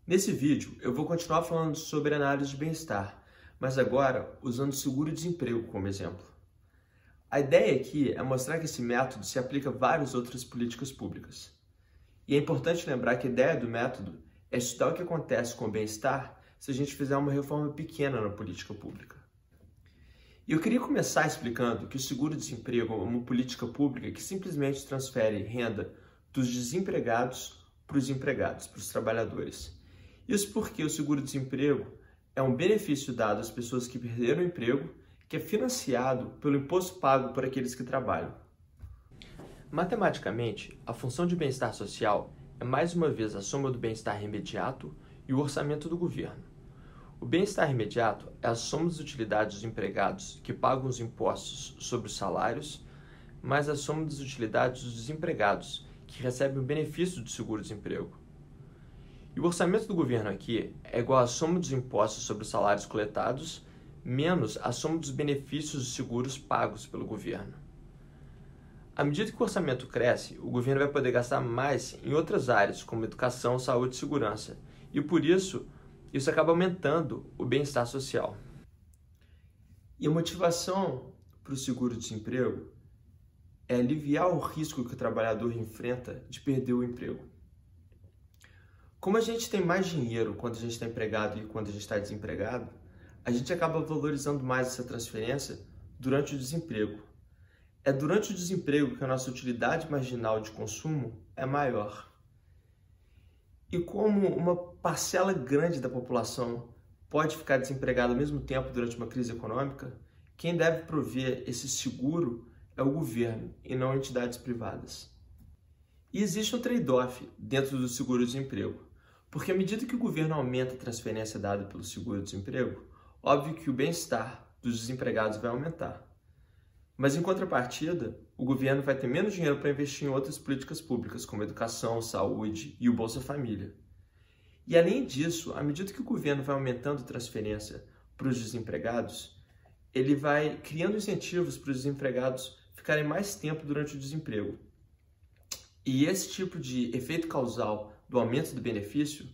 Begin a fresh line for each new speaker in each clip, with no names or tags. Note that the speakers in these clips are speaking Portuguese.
Nesse vídeo, eu vou continuar falando sobre análise de bem-estar, mas agora usando o seguro-desemprego como exemplo. A ideia aqui é mostrar que esse método se aplica a várias outras políticas públicas. E é importante lembrar que a ideia do método é estudar o que acontece com o bem-estar se a gente fizer uma reforma pequena na política pública. E eu queria começar explicando que o seguro-desemprego é uma política pública que simplesmente transfere renda dos desempregados para os empregados, para os trabalhadores. Isso porque o seguro-desemprego é um benefício dado às pessoas que perderam o emprego, que é financiado pelo imposto pago por aqueles que trabalham. Matematicamente, a função de bem-estar social é mais uma vez a soma do bem-estar imediato e o orçamento do governo. O bem-estar imediato é a soma das utilidades dos empregados que pagam os impostos sobre os salários, mais a soma das utilidades dos desempregados que recebem o benefício do seguro-desemprego. E o orçamento do governo aqui é igual à soma dos impostos sobre os salários coletados, menos a soma dos benefícios dos seguros pagos pelo governo. À medida que o orçamento cresce, o governo vai poder gastar mais em outras áreas, como educação, saúde e segurança, e por isso acaba aumentando o bem-estar social. E a motivação para o seguro-desemprego é aliviar o risco que o trabalhador enfrenta de perder o emprego. Como a gente tem mais dinheiro quando a gente está empregado e quando a gente está desempregado, a gente acaba valorizando mais essa transferência durante o desemprego. É durante o desemprego que a nossa utilidade marginal de consumo é maior. E como uma parcela grande da população pode ficar desempregada ao mesmo tempo durante uma crise econômica, quem deve prover esse seguro é o governo e não entidades privadas. E existe um trade-off dentro do seguro-desemprego, porque à medida que o governo aumenta a transferência dada pelo seguro-desemprego, óbvio que o bem-estar dos desempregados vai aumentar. Mas em contrapartida, o governo vai ter menos dinheiro para investir em outras políticas públicas, como educação, saúde e o Bolsa Família. E além disso, à medida que o governo vai aumentando a transferência para os desempregados, ele vai criando incentivos para os desempregados ficarem mais tempo durante o desemprego. E esse tipo de efeito causal do aumento do benefício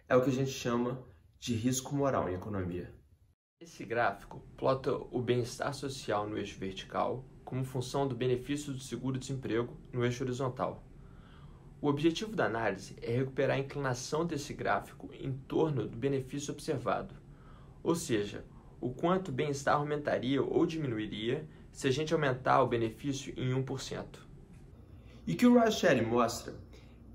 é o que a gente chama de risco moral em economia. Esse gráfico plota o bem-estar social no eixo vertical como função do benefício do seguro-desemprego no eixo horizontal. O objetivo da análise é recuperar a inclinação desse gráfico em torno do benefício observado, ou seja, o quanto o bem-estar aumentaria ou diminuiria se a gente aumentar o benefício em 1%. E o que o Raj-Chetty mostra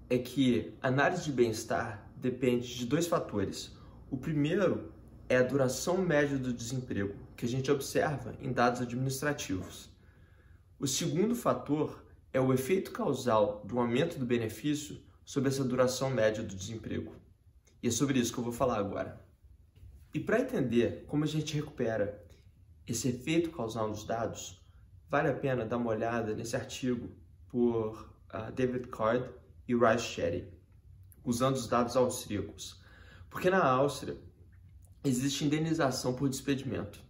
é que a análise de bem-estar depende de dois fatores. O primeiro é a duração média do desemprego, que a gente observa em dados administrativos. O segundo fator é o efeito causal do aumento do benefício sobre essa duração média do desemprego. E é sobre isso que eu vou falar agora. E para entender como a gente recupera esse efeito causal nos dados, vale a pena dar uma olhada nesse artigo por David Card e Raj-Chetty, usando os dados austríacos. Porque na Áustria existe indenização por despedimento.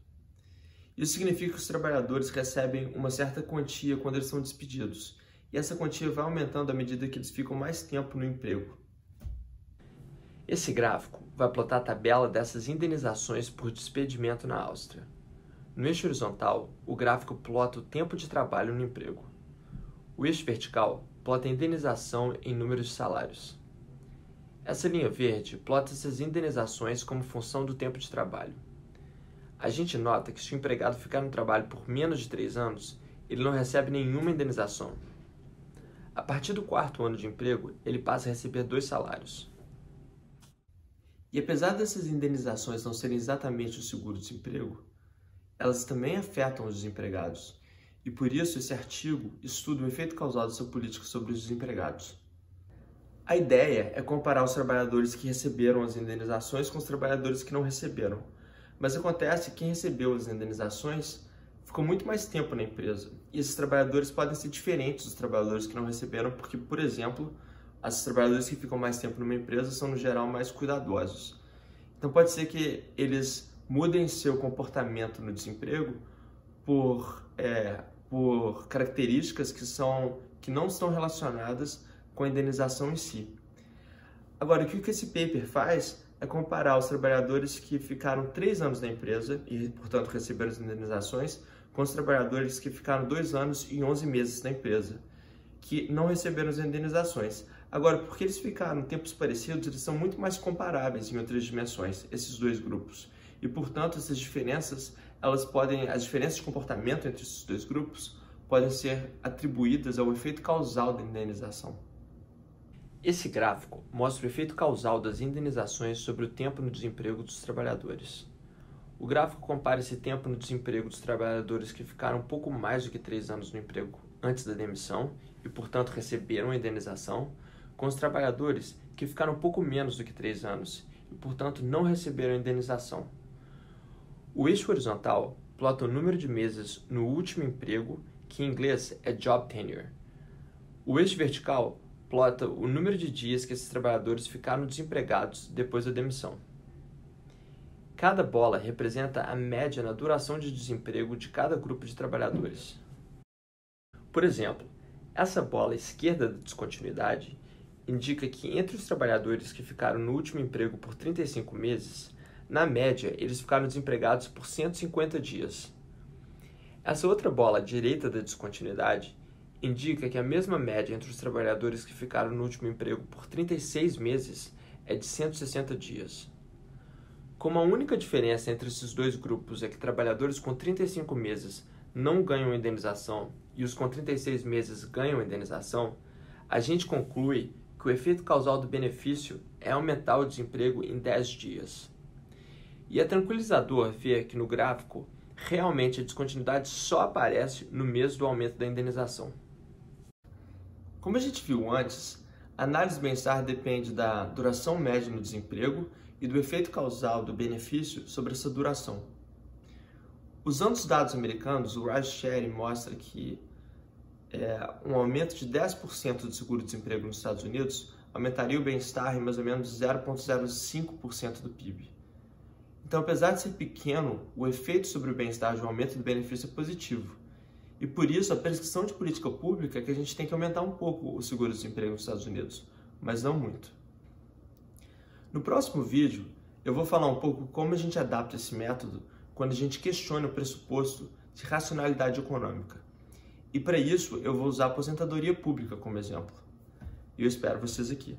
Isso significa que os trabalhadores recebem uma certa quantia quando eles são despedidos, e essa quantia vai aumentando à medida que eles ficam mais tempo no emprego. Esse gráfico vai plotar a tabela dessas indenizações por despedimento na Áustria. No eixo horizontal, o gráfico plota o tempo de trabalho no emprego. O eixo vertical plota a indenização em números de salários. Essa linha verde plota essas indenizações como função do tempo de trabalho. A gente nota que se o empregado ficar no trabalho por menos de 3 anos, ele não recebe nenhuma indenização. A partir do 4º ano de emprego, ele passa a receber 2 salários. E apesar dessas indenizações não serem exatamente o seguro-desemprego, elas também afetam os desempregados. E por isso esse artigo estuda o efeito causal dessa política sobre os desempregados. A ideia é comparar os trabalhadores que receberam as indenizações com os trabalhadores que não receberam. Mas acontece que quem recebeu as indenizações ficou muito mais tempo na empresa. E esses trabalhadores podem ser diferentes dos trabalhadores que não receberam, porque, por exemplo, os trabalhadores que ficam mais tempo numa empresa são, no geral, mais cuidadosos. Então pode ser que eles mudem seu comportamento no desemprego por características que não estão relacionadas com a indenização em si. Agora, o que esse paper faz é comparar os trabalhadores que ficaram 3 anos na empresa e, portanto, receberam as indenizações, com os trabalhadores que ficaram 2 anos e 11 meses na empresa, que não receberam as indenizações. Agora, porque eles ficaram em tempos parecidos, eles são muito mais comparáveis em outras dimensões, esses dois grupos. E, portanto, essas diferenças, as diferenças de comportamento entre esses dois grupos podem ser atribuídas ao efeito causal da indenização. Esse gráfico mostra o efeito causal das indenizações sobre o tempo no desemprego dos trabalhadores. O gráfico compara esse tempo no desemprego dos trabalhadores que ficaram pouco mais do que 3 anos no emprego antes da demissão e, portanto, receberam a indenização, com os trabalhadores que ficaram pouco menos do que 3 anos e, portanto, não receberam a indenização. O eixo horizontal plota o número de meses no último emprego, que em inglês é job tenure. O eixo vertical plota o número de dias que esses trabalhadores ficaram desempregados depois da demissão. Cada bola representa a média na duração de desemprego de cada grupo de trabalhadores. Por exemplo, essa bola à esquerda da descontinuidade indica que entre os trabalhadores que ficaram no último emprego por 35 meses, na média, eles ficaram desempregados por 150 dias. Essa outra bola à direita da descontinuidade indica que a mesma média entre os trabalhadores que ficaram no último emprego por 36 meses é de 160 dias. Como a única diferença entre esses dois grupos é que trabalhadores com 35 meses não ganham indenização e os com 36 meses ganham indenização, a gente conclui que o efeito causal do benefício é aumentar o desemprego em 10 dias. E é tranquilizador ver que no gráfico, realmente a descontinuidade só aparece no mês do aumento da indenização. Como a gente viu antes, a análise do bem-estar depende da duração média no desemprego e do efeito causal do benefício sobre essa duração. Usando os dados americanos, o ride-sharing mostra que um aumento de 10% do seguro-desemprego nos Estados Unidos aumentaria o bem-estar em mais ou menos 0,05% do PIB. Então, apesar de ser pequeno, o efeito sobre o bem-estar de um aumento do benefício é positivo. E por isso, a prescrição de política pública é que a gente tem que aumentar um pouco o seguro-desemprego nos Estados Unidos, mas não muito. No próximo vídeo, eu vou falar um pouco como a gente adapta esse método quando a gente questiona o pressuposto de racionalidade econômica. E para isso, eu vou usar a aposentadoria pública como exemplo. E eu espero vocês aqui.